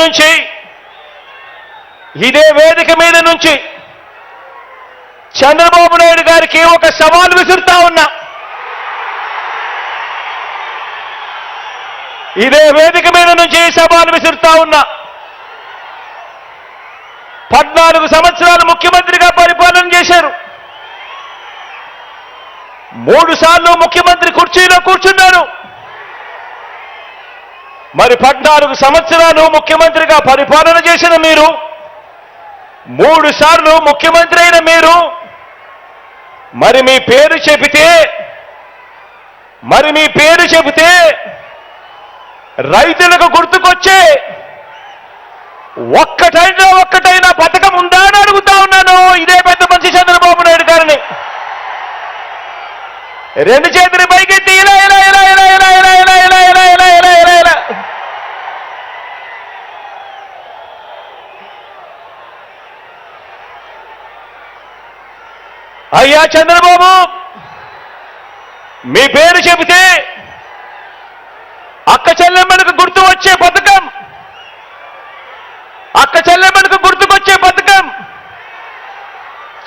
నుంచి ఇదే వేదిక మీద నుంచి చంద్రబాబు నాయుడు గారికి ఒక సవాల్ విసురుతా ఉన్నా. ఇదే వేదిక మీద నుంచి సవాల్ విసురుతా ఉన్నా. 14 సంవత్సరాలు ముఖ్యమంత్రిగా పరిపాలన చేశారు. 3 సార్లు ముఖ్యమంత్రి కుర్చీలో కూర్చున్నారు. మరి 14 సంవత్సరాలు ముఖ్యమంత్రిగా పరిపాలన చేసిన మీరు, 3 సార్లు ముఖ్యమంత్రి అయిన మీరు, మరి మీ పేరు చెబితే రైతులకు గుర్తుకొచ్చే ఒక్కటైనా పథకం ఉందా అని అడుగుతా ఉన్నాను ఇదే పెద్ద మనిషి చంద్రబాబు నాయుడు గారిని. 2 చేతులు పైకెత్తి ఇలా ఇలా ఇలా ఇలా ఇలా ఇలా ఇలా ఇలా ఇలా ఇలా ఇలా ఇలా ఇలా. అయ్యా చంద్రబాబు, మీ పేరు చెబితే అక్క చెల్లెమ్మలకు గుర్తు వచ్చే పథకం, అక్క చెల్లెమ్మలకు గుర్తుకొచ్చే పథకం.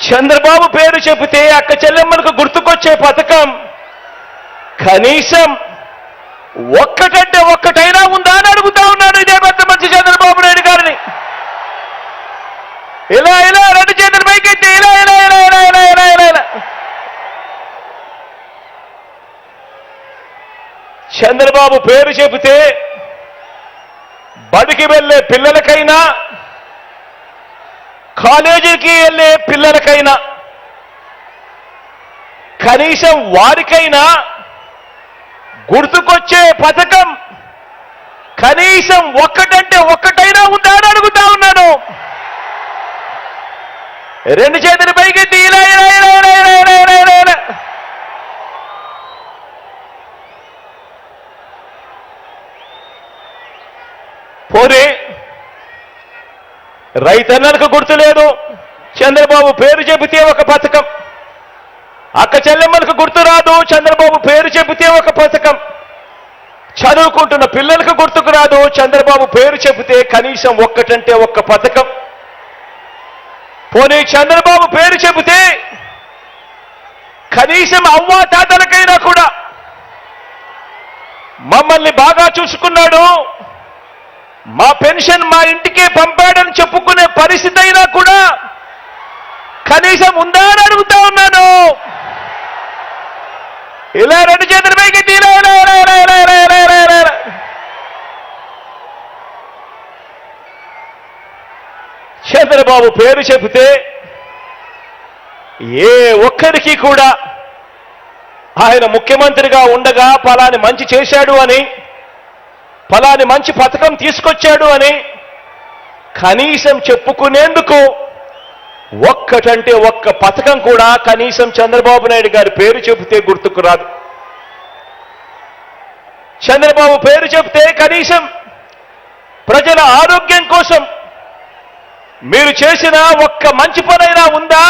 చంద్రబాబు పేరు చెబితే అక్క చెల్లెమ్మలకు గుర్తుకొచ్చే పథకం కనీసం ఒక్కటైనా ఉందా అని అడుగుతా ఉన్నాను ఇదే పెద్ద మనిషి చంద్రబాబు నాయుడు గారిని. ఇలా ఇలా 2 చేతులు పైకెత్తి ఇలా ఇలా ఇలా ఇలా ఇలా ఇలా ఇలా ఇలా. చంద్రబాబు పేరు చెబితే బడికి వెళ్ళే పిల్లలకైనా, కాలేజీకి వెళ్ళే పిల్లలకైనా, కనీసం వారికైనా గుర్తుకొచ్చే పథకం కనీసం ఒక్కటైనా ఉందా అని అడుగుతా ఉన్నాను. 2 చేతులు పైకెత్తి ఇలా ఇలా ఇలా ఇలా ఇలా ఇలా ఇలా ఇలా ఇలా. పోనీ రైతన్నలకు గుర్తు లేదు, చంద్రబాబు పేరు చెబితే ఒక పథకం. అక్క చెల్లెమ్మలకు గుర్తు రాదు, చంద్రబాబు పేరు చెబితే ఒక పథకం. చదువుకుంటున్న పిల్లలకు గుర్తుకు రాదు, చంద్రబాబు పేరు చెబితే కనీసం ఒక్క పథకం. పోనీ చంద్రబాబు పేరు చెబితే కనీసం అవ్వా తాతలకైనా కూడా మమ్మల్ని బాగా చూసుకున్నాడు, మా పెన్షన్ మా ఇంటికే పంపాడని చెప్పుకునే పరిస్థితి అయినా కూడా కనీసం ఉందా అని అడుగుతా ఉన్నాను. ఇలా 2 చేతులు పైకెత్తి ఇలా ఇలా ఇలా ఇలా ఇలా ఇలా ఇలా ఇలా ఇలా ఇలా. చంద్రబాబు పేరు చెబితే ఏ ఒక్కరికి కూడా ఆయన ముఖ్యమంత్రిగా ఉండగా ఫలాని మంచి చేశాడు అని, ఫలాని మంచి పథకం తీసుకొచ్చాడు అని కనీసం చెప్పుకునేందుకు ఒక్క పథకం కూడా కనీసం చంద్రబాబు నాయుడు గారి పేరు చెబితే గుర్తుకు రాదు. చంద్రబాబు పేరు చెబితే కనీసం ప్రజల ఆరోగ్యం కోసం మీరు చేసిన ఒక్క మంచి పనైనా ఉందా?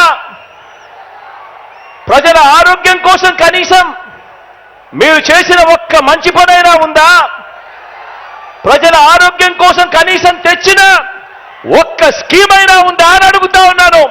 ప్రజల ఆరోగ్యం కోసం కనీసం మీరు చేసిన ఒక్క మంచి పనైనా ఉందా? ప్రజల ఆరోగ్యం కోసం కనీసం తెచ్చిన ఒక్క స్కీమ్ అయినా ఉందా అని అడుగుతా ఉన్నాను.